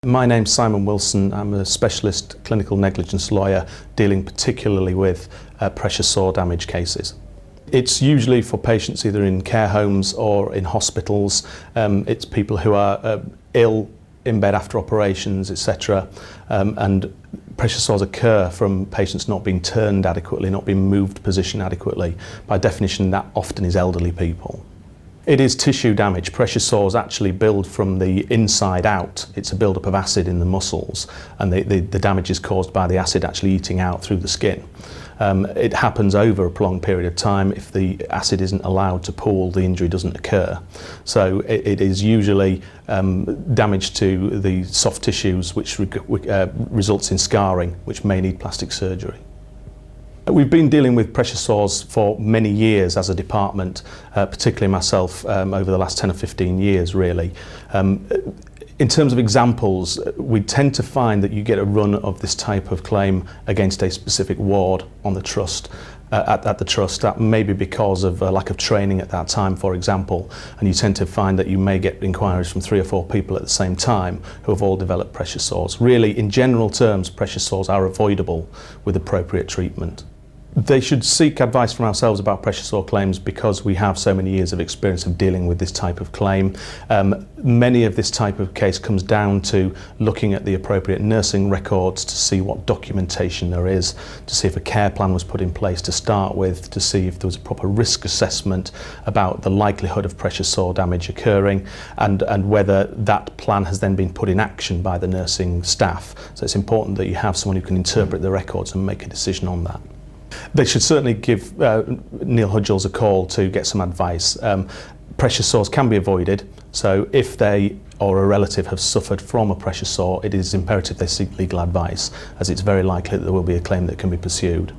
My name's Simon Wilson. I'm a specialist clinical negligence lawyer dealing particularly with pressure sore damage cases. It's usually for patients either in care homes or in hospitals. It's people who are ill in bed after operations, etc. And pressure sores occur from patients not being turned adequately, not being moved position adequately. By definition, that often is elderly people. It is tissue damage. Pressure sores actually build from the inside out. It's a build-up of acid in the muscles, and the damage is caused by the acid actually eating out through the skin. It happens over a prolonged period of time. If the acid isn't allowed to pool, the injury doesn't occur. So it is usually damage to the soft tissues, which results in scarring, which may need plastic surgery. We've been dealing with pressure sores for many years as a department, particularly myself over the last 10 or 15 years really. In terms of examples, we tend to find that you get a run of this type of claim against a specific ward on the trust, at the trust. That may be because of a lack of training at that time, for example, and you tend to find that you may get inquiries from 3 or 4 people at the same time who have all developed pressure sores. Really, in general terms, pressure sores are avoidable with appropriate treatment. They should seek advice from ourselves about pressure sore claims because we have so many years of experience of dealing with this type of claim. Many of this type of case comes down to looking at the appropriate nursing records to see what documentation there is, to see if a care plan was put in place to start with, to see if there was a proper risk assessment about the likelihood of pressure sore damage occurring, and whether that plan has then been put in action by the nursing staff. So it's important that you have someone who can interpret the records and make a decision on that. They should certainly give Neil Hudgels a call to get some advice. Pressure sores can be avoided, so if they or a relative have suffered from a pressure sore, it is imperative they seek legal advice, as it's very likely that there will be a claim that can be pursued.